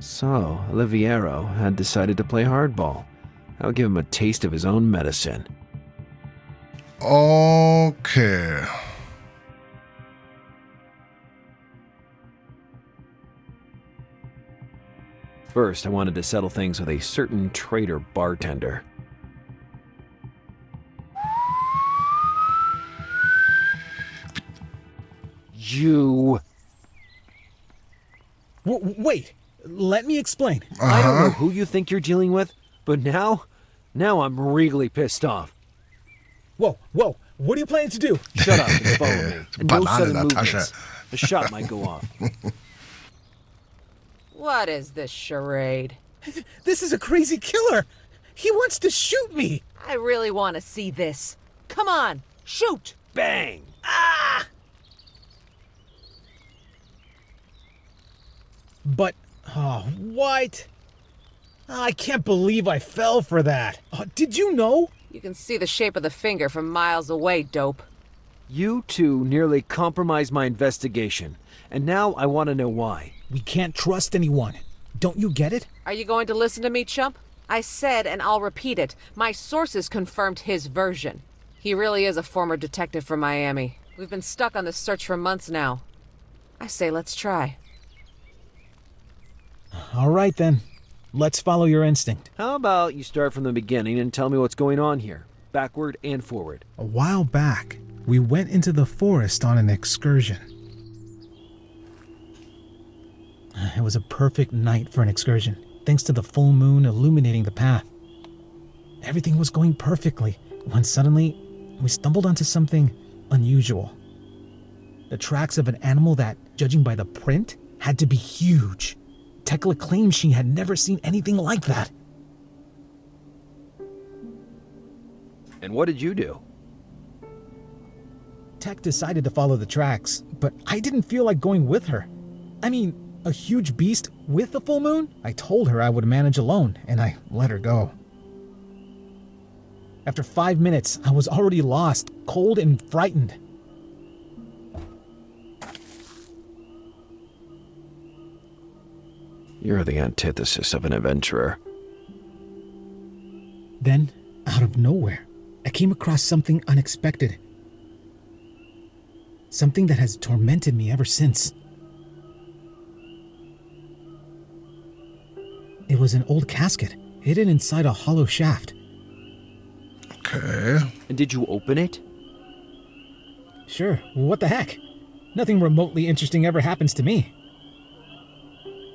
So, Oliviero had decided to play hardball. I'll give him a taste of his own medicine. Okay. First, I wanted to settle things with a certain traitor bartender. You... Wait, let me explain. I don't know who you think you're dealing with, but now I'm really pissed off. Whoa, what are you planning to do? Shut up and follow me. And no Banane sudden in der movements. Tasche. A shot might go off. What is this charade? This is a crazy killer. He wants to shoot me. I really want to see this. Come on, shoot! Bang! But, what? I can't believe I fell for that. Did you know? You can see the shape of the finger from miles away, dope. You two nearly compromised my investigation, and now I want to know why. We can't trust anyone. Don't you get it? Are you going to listen to me, chump? I said, and I'll repeat it, my sources confirmed his version. He really is a former detective from Miami. We've been stuck on this search for months now. I say let's try. All right, then. Let's follow your instinct. How about you start from the beginning and tell me what's going on here, backward and forward. A while back, we went into the forest on an excursion. It was a perfect night for an excursion, thanks to the full moon illuminating the path. Everything was going perfectly, when suddenly we stumbled onto something unusual. The tracks of an animal that, judging by the print, had to be huge. Tekla claimed she had never seen anything like that. And what did you do? Tech decided to follow the tracks, but I didn't feel like going with her. I mean, a huge beast with a full moon? I told her I would manage alone, and I let her go. After 5 minutes, I was already lost, cold and frightened. You're the antithesis of an adventurer. Then, out of nowhere, I came across something unexpected. Something that has tormented me ever since. It was an old casket, hidden inside a hollow shaft. Okay. And did you open it? Sure, what the heck? Nothing remotely interesting ever happens to me.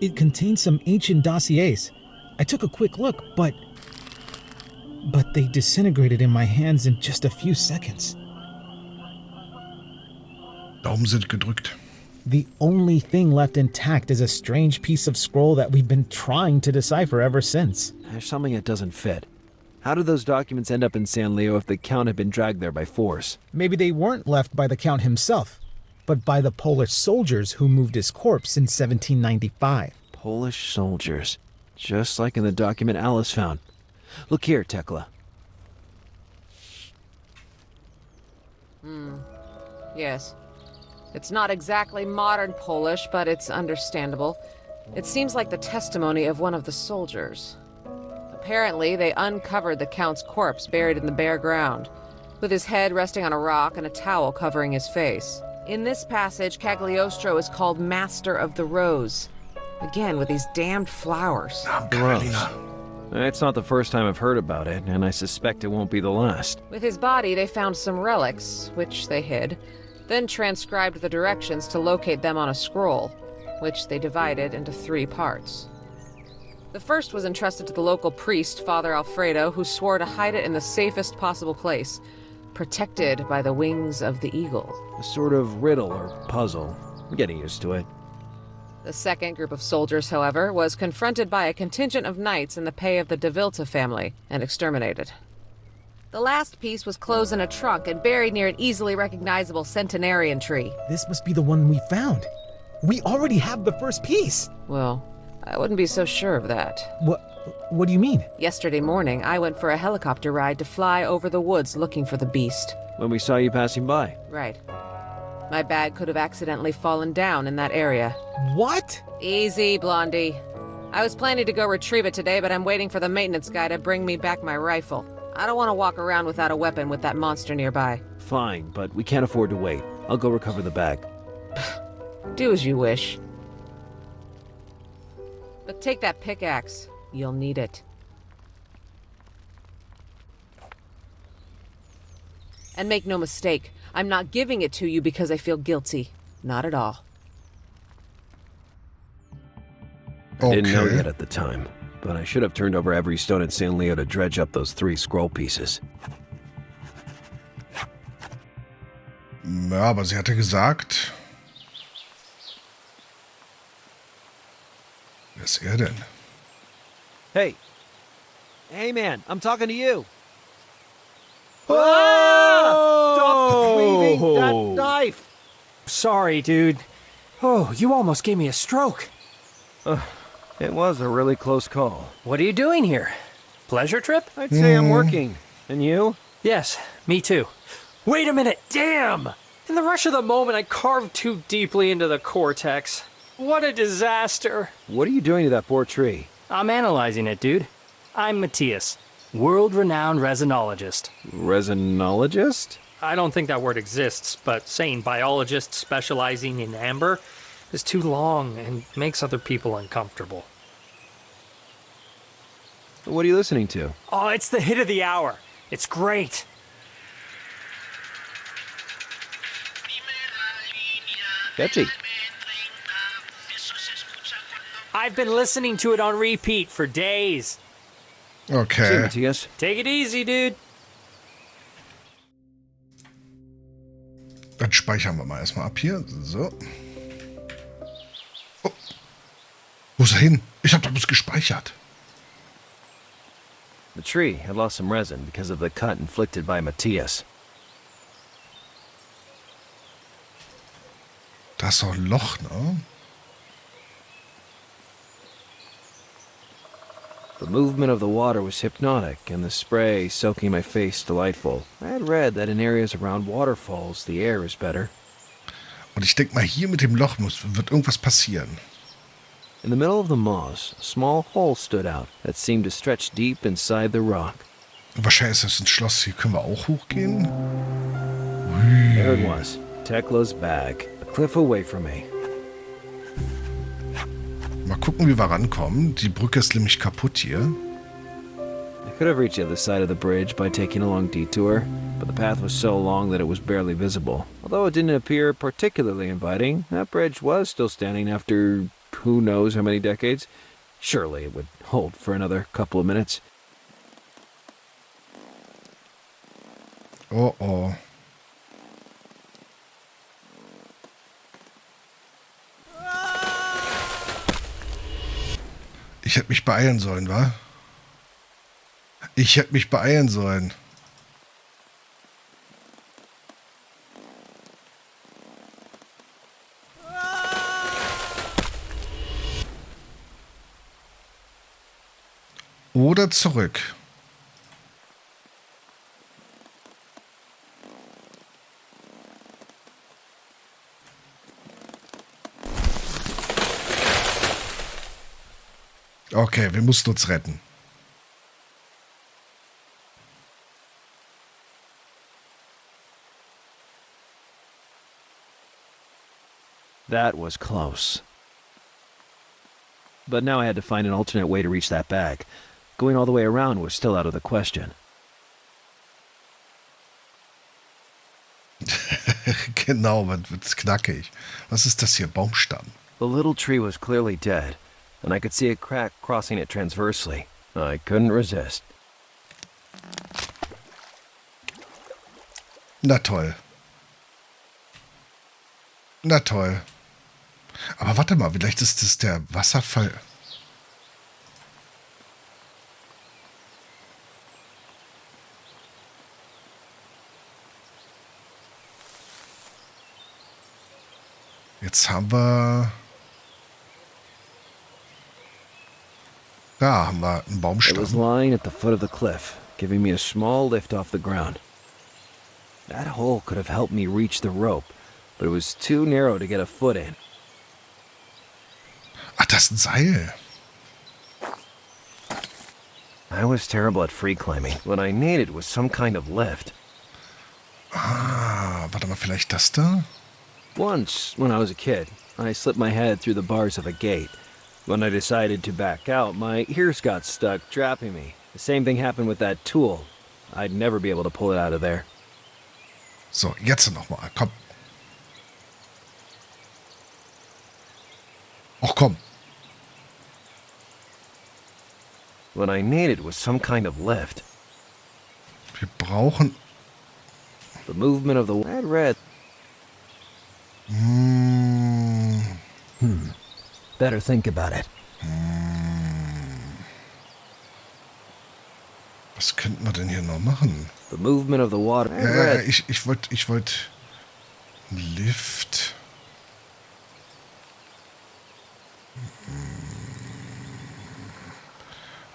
It contained some ancient dossiers. I took a quick look, but they disintegrated in my hands in just a few seconds. Daumen sind gedrückt. The only thing left intact is a strange piece of scroll that we've been trying to decipher ever since. There's something that doesn't fit. How did those documents end up in San Leo if the Count had been dragged there by force? Maybe they weren't left by the Count himself, but by the Polish soldiers who moved his corpse in 1795. Polish soldiers. Just like in the document Alice found. Look here, Tekla. Yes. It's not exactly modern Polish, but it's understandable. It seems like the testimony of one of the soldiers. Apparently, they uncovered the Count's corpse buried in the bare ground, with his head resting on a rock and a towel covering his face. In this passage, Cagliostro is called Master of the Rose. Again, with these damned flowers. Gross. It's not the first time I've heard about it, and I suspect it won't be the last. With his body, they found some relics, which they hid, then transcribed the directions to locate them on a scroll, which they divided into 3 parts. The first was entrusted to the local priest, Father Alfredo, who swore to hide it in the safest possible place, protected by the wings of the eagle. A sort of riddle or puzzle. I'm getting used to it. The second group of soldiers, however, was confronted by a contingent of knights in the pay of the De Vilta family and exterminated. The last piece was closed in a trunk and buried near an easily recognizable centenarian tree. This must be the one we found. We already have the first piece. Well, I wouldn't be so sure of that. What do you mean? Yesterday morning, I went for a helicopter ride to fly over the woods looking for the beast. When we saw you passing by. Right. My bag could have accidentally fallen down in that area. What? Easy, Blondie. I was planning to go retrieve it today, but I'm waiting for the maintenance guy to bring me back my rifle. I don't want to walk around without a weapon with that monster nearby. Fine, but we can't afford to wait. I'll go recover the bag. Do as you wish. But take that pickaxe. You'll need it. And make no mistake, I'm not giving it to you because I feel guilty. Not at all. I didn't know yet at the time, but I should have turned over every stone in San Leo to dredge up those 3 scroll pieces. Ja, aber sie hatte gesagt... Wer ist er denn? Hey! Hey man, I'm talking to you! Stop waving that knife! Sorry, dude. Oh, you almost gave me a stroke. It was a really close call. What are you doing here? Pleasure trip? I'd say I'm working. And you? Yes, me too. Wait a minute, damn! In the rush of the moment, I carved too deeply into the cortex. What a disaster. What are you doing to that poor tree? I'm analyzing it, dude. I'm Matthias, world-renowned resinologist. Resinologist? I don't think that word exists, but saying biologist specializing in amber is too long and makes other people uncomfortable. What are you listening to? Oh, it's the hit of the hour. It's great. Catchy. I've been listening to it on repeat for days. Okay. See, Matthias. Take it easy, dude. Dann speichern wir mal erstmal ab hier. So. Oh. Wo ist er hin? Ich hab doch bloß gespeichert. The tree had lost some resin because of the cut inflicted by Matthias. Da ist doch ein Loch, ne? The movement of the water was hypnotic, and the spray soaking my face delightful. I had read that in areas around waterfalls, the air is better. Und ich denke mal, hier mit dem Loch wird irgendwas passieren. In the middle of the moss, a small hole stood out that seemed to stretch deep inside the rock. Wahrscheinlich ist das ein Schloss. Hier können wir auch hochgehen. There it was, Tekla's bag, a cliff away from me. Mal gucken, wie wir rankommen. Die Brücke ist nämlich kaputt hier. I could have reached the other side of the bridge by taking a long detour, but the path was so long that it was barely visible. Although it didn't appear particularly inviting, that bridge was still standing after who knows how many decades. Surely it would hold for another couple of minutes. Oh, oh. Ich hätte mich beeilen sollen, wa? Ich hätte mich beeilen sollen. Oder zurück. Okay, wir mussten uns retten. That was close. But now I had to find an alternate way to reach that bag. Going all the way around was still out of the question. Genau, man wird's knackig. Was ist das hier? Baumstamm. The little tree was clearly dead, and I could see a crack crossing it transversely. I couldn't resist. Na toll. Na toll. Aber warte mal, vielleicht ist das der Wasserfall. Jetzt haben wir... Da haben wir einen It was Baumstamm. lying at the foot of the cliff, giving me a small lift off the ground. That hole could have helped me reach the rope, but it was too narrow to get a foot in. Ach, das ist ein Seil. I was terrible at free climbing. What I needed was some kind of lift. Ah, warte mal, vielleicht das da? Once, when I was a kid, I slipped my head through the bars of a gate. When I decided to back out, my ears got stuck, trapping me. The same thing happened with that tool. I'd never be able to pull it out of there. So, jetzt nochmal. Komm. Ach komm. What I needed was some kind of lift. Wir brauchen... The movement of the... I had read... Better think about it. Was könnten wir denn hier noch machen? The movement of the water... I had Ja, read... ich wollte Lift.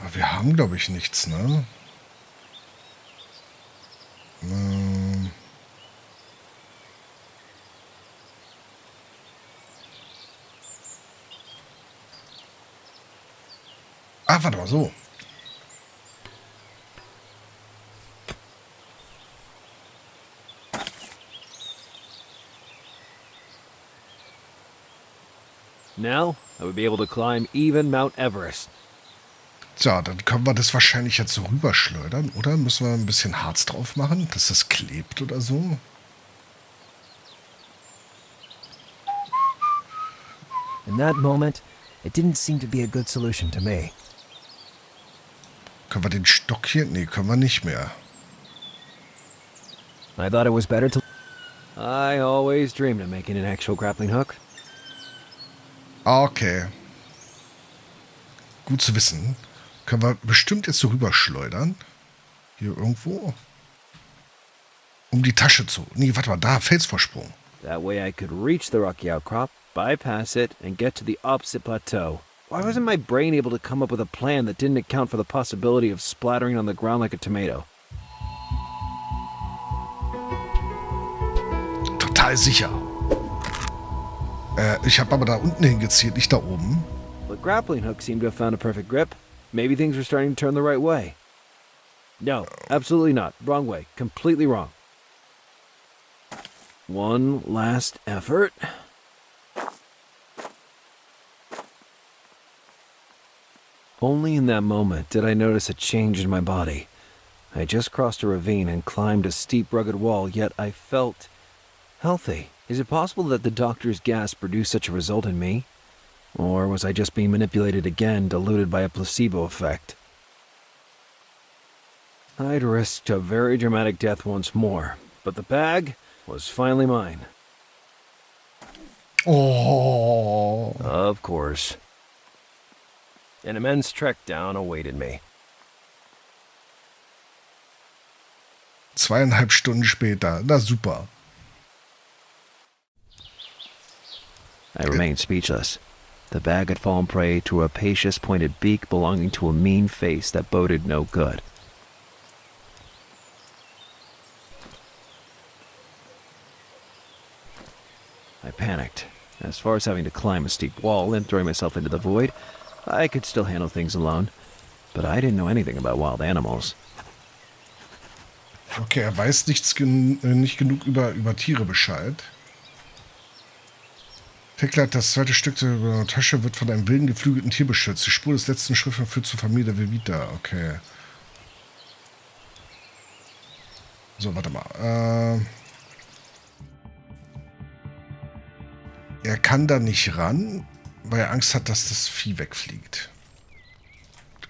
Aber wir haben, glaube ich, nichts, ne? Ah, warte mal, so. Now, I would be able to climb even Mount Everest. So, dann können wir das wahrscheinlich jetzt so rüberschleudern, oder? Müssen wir ein bisschen Harz drauf machen, dass das klebt oder so? In that moment, it didn't seem to be a good solution to me. Können wir den Stock hier? Nee, können wir nicht mehr. I thought it was better to... I always dreamed of making an actual grappling hook. Okay. Gut zu wissen. Können wir bestimmt jetzt so rüberschleudern. Hier irgendwo. Um die Tasche zu... Nee, warte mal, da, Felsvorsprung. That way I could reach the rocky outcrop, bypass it, and get to the opposite plateau. Why wasn't my brain able to come up with a plan that didn't account for the possibility of splattering on the ground like a tomato? Total sicher. Ich habe aber da unten hingezielt, nicht da oben. The grappling hook seemed to have found a perfect grip. Maybe things were starting to turn the right way. No, absolutely not. Wrong way. Completely wrong. One last effort. Only in that moment did I notice a change in my body. I had just crossed a ravine and climbed a steep, rugged wall, yet I felt healthy. Is it possible that the doctor's gas produced such a result in me? Or was I just being manipulated again, diluted by a placebo effect? I'd risked a very dramatic death once more, but the bag was finally mine. Oh. Of course. An immense trek down awaited me. 2,5 Stunden später. Na super. I remained speechless. The bag had fallen prey to a rapacious pointed beak belonging to a mean face that boded no good. I panicked. As far as having to climb a steep wall and throwing myself into the void, I could still handle things alone. But I didn't know anything about wild animals. Okay, er weiß nicht genug über Tiere Bescheid. Tekla, das zweite Stück der Tasche wird von einem wilden, geflügelten Tier beschützt. Die Spur des letzten Schriften führt zur Familie der Vivita. Okay. So, warte mal. Er kann da nicht ran, weil er Angst hat, dass das Vieh wegfliegt.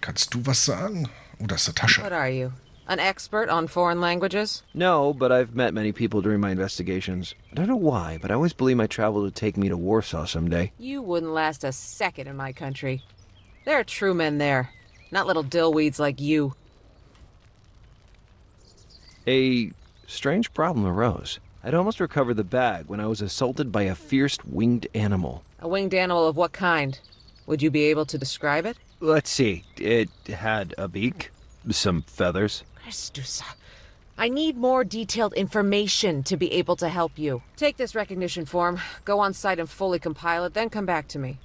Kannst du was sagen? Oh, das ist eine Tasche. What are you? An expert on foreign languages? No, but I've met many people during my investigations. I don't know why, but I always believe my travel would take me to Warsaw someday. You wouldn't last a second in my country. There are true men there, not little dillweeds like you. A strange problem arose. I'd almost recovered the bag when I was assaulted by a fierce winged animal. A winged animal of what kind? Would you be able to describe it? Let's see. It had a beak, some feathers. Christusa. I need more detailed information to be able to help you. Take this recognition form, go on site and fully compile it, then come back to me.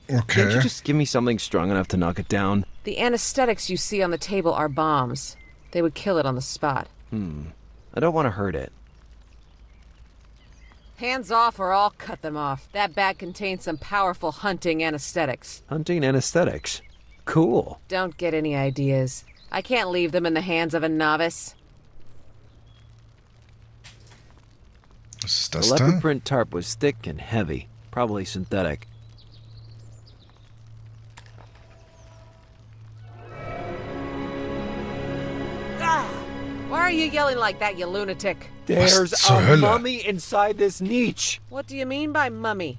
Can't you Okay. just give me something strong enough to knock it down? The anesthetics you see on the table are bombs. They would kill it on the spot. I don't want to hurt it. Hands off or I'll cut them off. That bag contains some powerful hunting anesthetics. Hunting anesthetics. Cool. Don't get any ideas. I can't leave them in the hands of a novice. Was ist The das leopard da? print tarp was thick and heavy, probably synthetic. Why are you yelling like that, you lunatic? There's zur a Hölle? mummy inside this niche. What do you mean by mummy?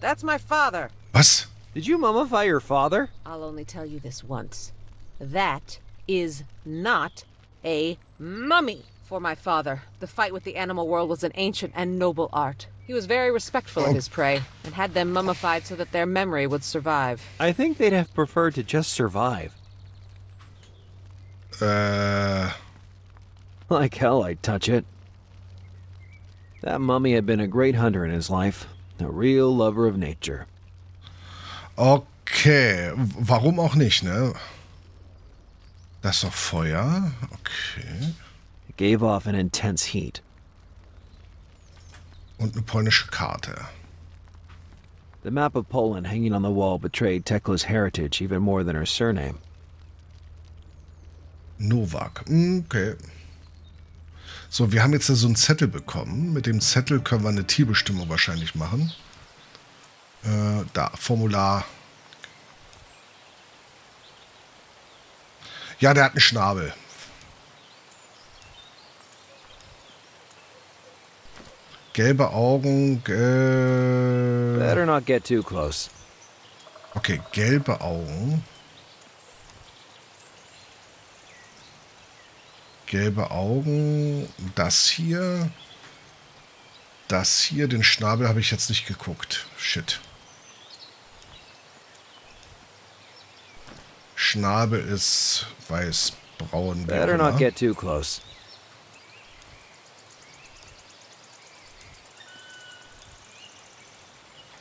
That's my father. Was? Did you mummify your father? I'll only tell you this once. That is not a mummy. For my father, the fight with the animal world was an ancient and noble art. He was very respectful of his prey and had them mummified so that their memory would survive. I think they'd have preferred to just survive. Like hell, I'd touch it. That mummy had been a great hunter in his life, a real lover of nature. Okay. Warum auch nicht, ne? Das ist doch Feuer. Okay. It gave off an intense heat. Und eine polnische Karte. The map of Poland hanging on the wall betrayed Tekla's heritage even more than her surname. Novak. Okay. So, wir haben jetzt so einen Zettel bekommen. Mit dem Zettel können wir eine Tierbestimmung wahrscheinlich machen. Da, Formular. Ja, der hat einen Schnabel. Gelbe Augen. Better not get too close. Okay, gelbe Augen. Gelbe Augen. Das hier. Das hier, den Schnabel habe ich jetzt nicht geguckt. Shit. Schnabel ist weiß-braun. wie Better auch not immer. get too close.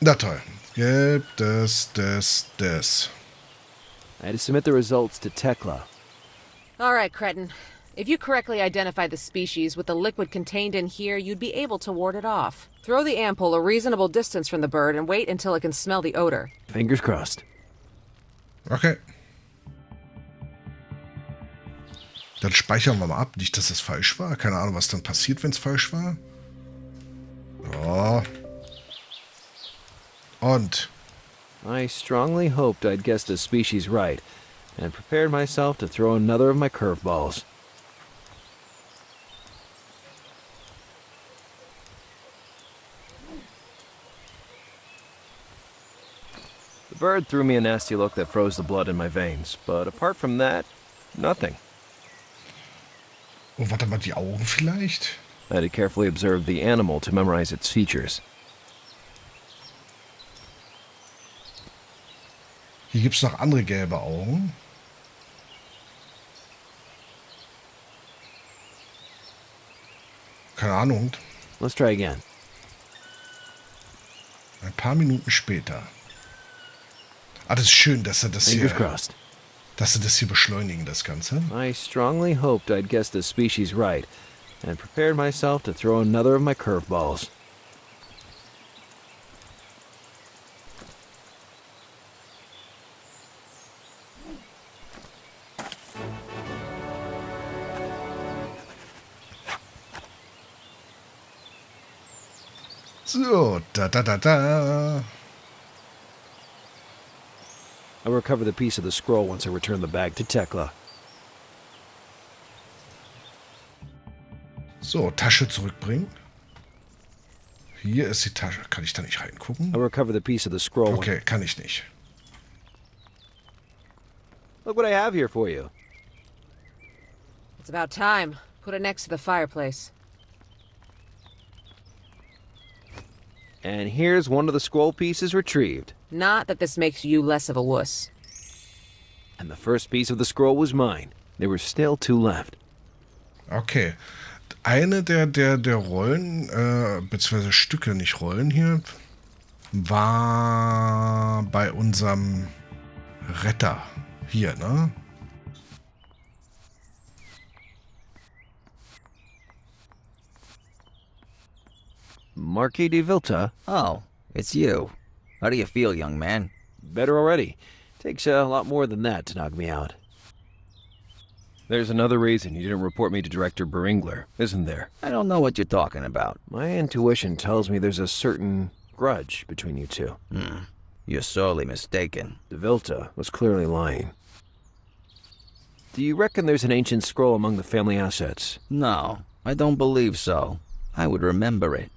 Na toll. Gelb, das. I had to submit the results to Tekla. All right, cretin. If you correctly identify the species with the liquid contained in here, you'd be able to ward it off. Throw the ampoule a reasonable distance from the bird and wait until it can smell the odor. Fingers crossed. Okay. Dann speichern wir mal ab. Nicht, dass es falsch war. Keine Ahnung, was dann passiert, wenn es falsch war. Ja. Und. I strongly hoped I'd guessed the species right, and prepared myself to throw another of my curveballs. The bird threw me a nasty look that froze the blood in my veins, but apart from that, nothing. Oh, warte mal, die Augen vielleicht? I had to carefully observe the animal to memorize its features. Hier gibt es noch andere gelbe Augen. Keine Ahnung. Let's try again. Ein paar Minuten später. Ah, das ist schön, dass sie das Fingers hier, crossed. dass sie das hier beschleunigen, das Ganze. I strongly hoped I'd guessed the species right, and prepared myself to throw another of my curveballs. So, da. I'll recover the piece of the scroll once I return the bag to Tekla. So, Tasche zurückbringen. Hier ist die Tasche. Kann ich da nicht reingucken? I'll recover the piece of the scroll. Okay, kann ich nicht. Look what I have here for you. It's about time. Put it next to the fireplace. And here's one of the scroll pieces retrieved. Not that this makes you less of a wuss. And the first piece of the scroll was mine. There were still two left. Okay. Eine der Rollen, beziehungsweise Stücke, nicht Rollen hier. war bei unserem Retter. Hier, ne? Marquis de Vilta? Oh, it's you. How do you feel, young man? Better already. Takes a lot more than that to knock me out. There's another reason you didn't report me to Director Beringler, isn't there? I don't know what you're talking about. My intuition tells me there's a certain grudge between you two. You're sorely mistaken. De Vilta was clearly lying. Do you reckon there's an ancient scroll among the family assets? No, I don't believe so. I would remember it.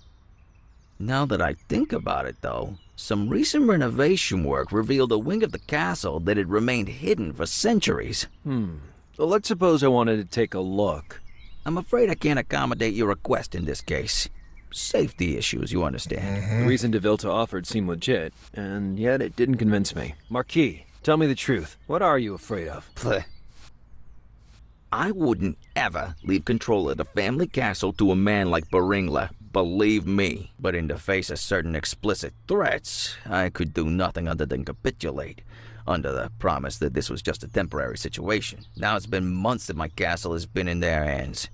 Now that I think about it, though, some recent renovation work revealed a wing of the castle that had remained hidden for centuries. Well, let's suppose I wanted to take a look. I'm afraid I can't accommodate your request in this case. Safety issues, you understand. The reason De Vilta offered seemed legit, and yet it didn't convince me. Marquis, tell me the truth. What are you afraid of? Bleh. I wouldn't ever leave control of the family castle to a man like Beringler, believe me. But in the face of certain explicit threats, I could do nothing other than capitulate, under the promise that this was just a temporary situation. Now it's been months that my castle has been in their hands.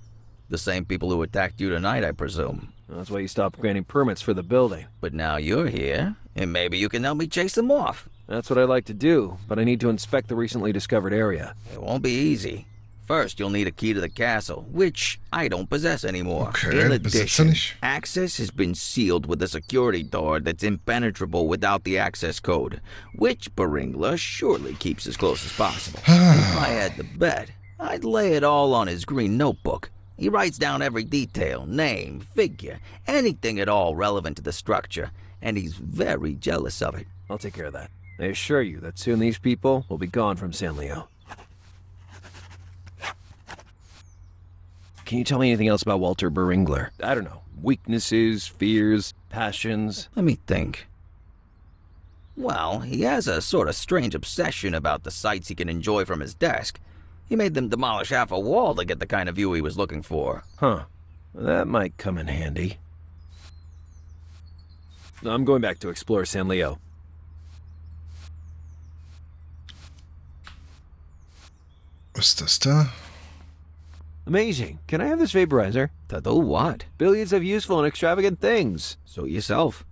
The same people who attacked you tonight, I presume. That's why you stopped granting permits for the building. But now you're here, and maybe you can help me chase them off. That's what I'd like to do, but I need to inspect the recently discovered area. It won't be easy. First, you'll need a key to the castle, which I don't possess anymore. Okay, In besitzt er addition, nicht. access has been sealed with a security door that's impenetrable without the access code, which Beringler surely keeps as close as possible. If I had to bet, I'd lay it all on his green notebook. He writes down every detail, name, figure, anything at all relevant to the structure, and he's very jealous of it. I'll take care of that. I assure you that soon these people will be gone from San Leo. Can you tell me anything else about Walter Beringler? I don't know. Weaknesses, fears, passions. Let me think. Well, he has a sort of strange obsession about the sights he can enjoy from his desk. He made them demolish half a wall to get the kind of view he was looking for. Huh. That might come in handy. I'm going back to explore San Leo. Was ist das da? Amazing. Can I have this vaporizer? To do what? Billions of useful and extravagant things. Suit yourself.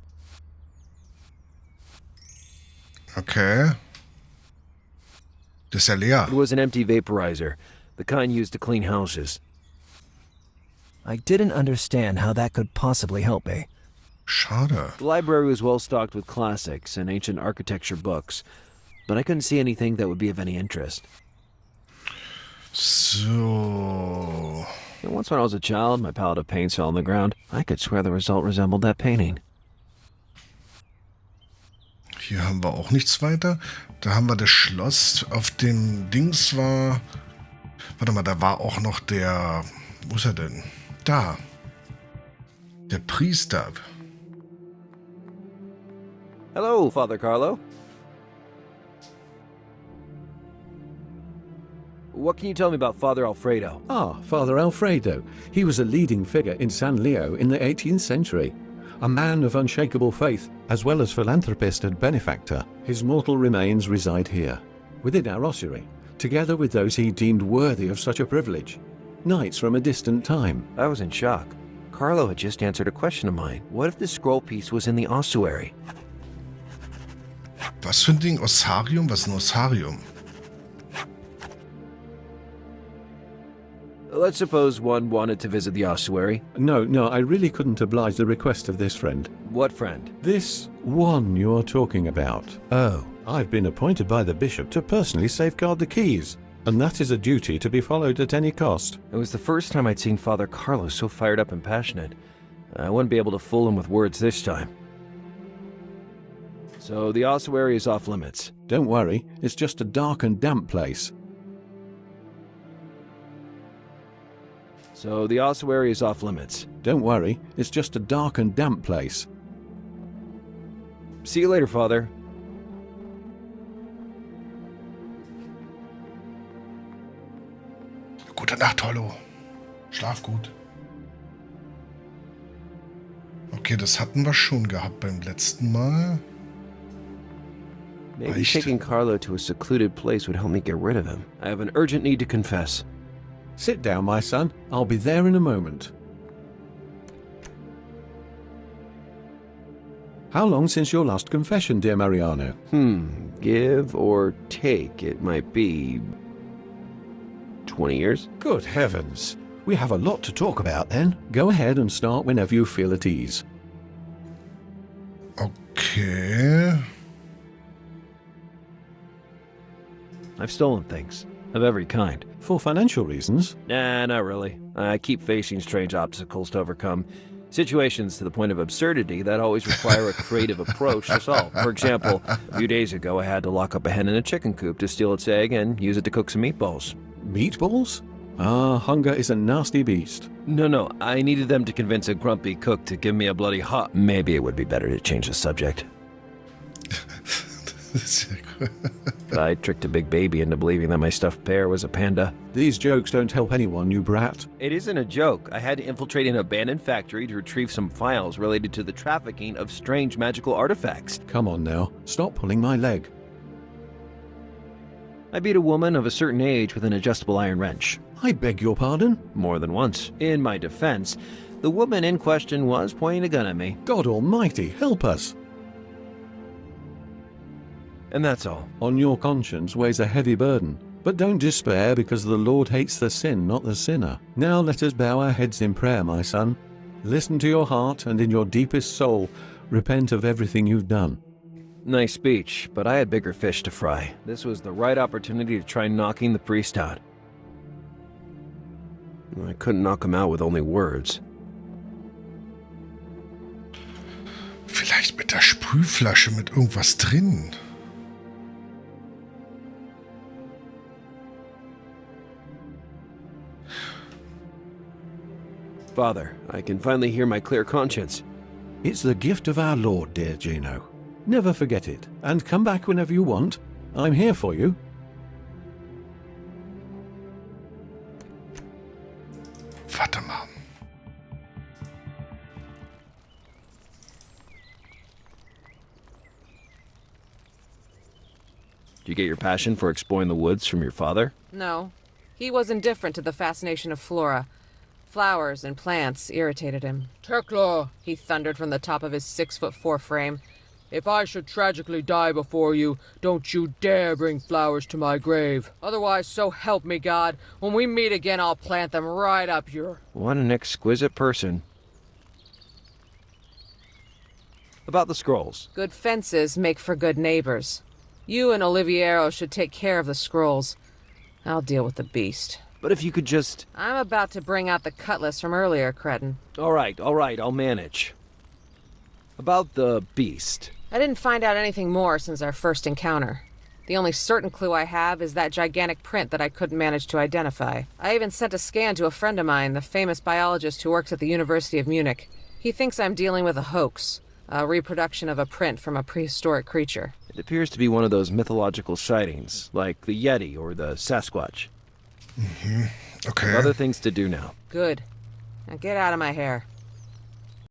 Okay. Das ist ja leer. It was an empty vaporizer, the kind used to clean houses. I didn't understand how that could possibly help me. Schade. The library was well stocked with classics and ancient architecture books, but I couldn't see anything that would be of any interest. So. And once when I was a child, my palette of paints fell on the ground. I could swear the result resembled that painting. Hier haben wir auch nichts weiter. Da haben wir das Schloss. Auf dem Dings war... Warte mal, da war auch noch der... Wo ist er denn? Da. Der Priester. Hello, Father Carlo. What can you tell me about Father Alfredo? Ah, Father Alfredo. He was a leading figure in San Leo in the 18th century. A man of unshakable faith, as well as philanthropist and benefactor. His mortal remains reside here, within our ossuary, together with those he deemed worthy of such a privilege. Knights from a distant time. I was in shock. Carlo had just answered a question of mine. What if the scroll piece was in the ossuary? Was für ein Ding? Ossarium? Was ist ein Ossarium? Let's suppose one wanted to visit the ossuary. No, I really couldn't oblige the request of this friend. What friend? This one you're talking about. Oh. I've been appointed by the bishop to personally safeguard the keys, and that is a duty to be followed at any cost. It was the first time I'd seen Father Carlo so fired up and passionate. I wouldn't be able to fool him with words this time. So the ossuary is off limits. Don't worry, it's just a dark and damp place. So the ossuary is off limits. Don't worry, it's just a dark and damp place. See you later, Father. Gute Nacht, Hollow. Schlaf gut. Okay, das hatten wir schon gehabt beim letzten Mal. Maybe Echt? taking Carlo to a secluded place would help me get rid of him. I have an urgent need to confess. Sit down, my son. I'll be there in a moment. How long since your last confession, dear Mariano? Give or take, it might be 20 years? Good heavens. We have a lot to talk about then. Go ahead and start whenever you feel at ease. Okay. I've stolen things. Of every kind. For financial reasons? Nah, not really. I keep facing strange obstacles to overcome. Situations to the point of absurdity that always require a creative approach to solve. For example, a few days ago I had to lock up a hen in a chicken coop to steal its egg and use it to cook some meatballs. Meatballs? Ah, hunger is a nasty beast. No, I needed them to convince a grumpy cook to give me a bloody hot. Maybe it would be better to change the subject. Sehr cool. I tricked a big baby into believing that my stuffed bear was a panda. These jokes don't help anyone, you brat. It isn't a joke. I had to infiltrate an abandoned factory to retrieve some files related to the trafficking of strange magical artifacts. Come on now, stop pulling my leg. I beat a woman of a certain age with an adjustable iron wrench. I beg your pardon? More than once. In my defense, the woman in question was pointing a gun at me. God almighty, help us. And that's all. On your conscience weighs a heavy burden. But don't despair, because the Lord hates the sin, not the sinner. Now let us bow our heads in prayer, my son. Listen to your heart, and in your deepest soul, repent of everything you've done. Nice speech, but I had bigger fish to fry. This was the right opportunity to try knocking the priest out. I couldn't knock him out with only words. Vielleicht mit der Sprühflasche mit irgendwas drin. Father, I can finally hear my clear conscience. It's the gift of our Lord, dear Gino. Never forget it, and come back whenever you want. I'm here for you. Warte mal. Did you get your passion for exploring the woods from your father? No. He was indifferent to the fascination of flora. Flowers and plants irritated him. Tekla, He thundered from the top of his 6'4" frame. if I should tragically die before you, don't you dare bring flowers to my grave. Otherwise, so help me God, when we meet again, I'll plant them right up your... What an exquisite person. About the scrolls. Good fences make for good neighbors. You and Oliviero should take care of the scrolls. I'll deal with the beast. But if you could just... I'm about to bring out the cutlass from earlier, cretin. All right, I'll manage. About the beast. I didn't find out anything more since our first encounter. The only certain clue I have is that gigantic print that I couldn't manage to identify. I even sent a scan to a friend of mine, the famous biologist who works at the University of Munich. He thinks I'm dealing with a hoax, a reproduction of a print from a prehistoric creature. It appears to be one of those mythological sightings, like the Yeti or the Sasquatch. I Okay. have other things to do now. Good. Now get out of my hair.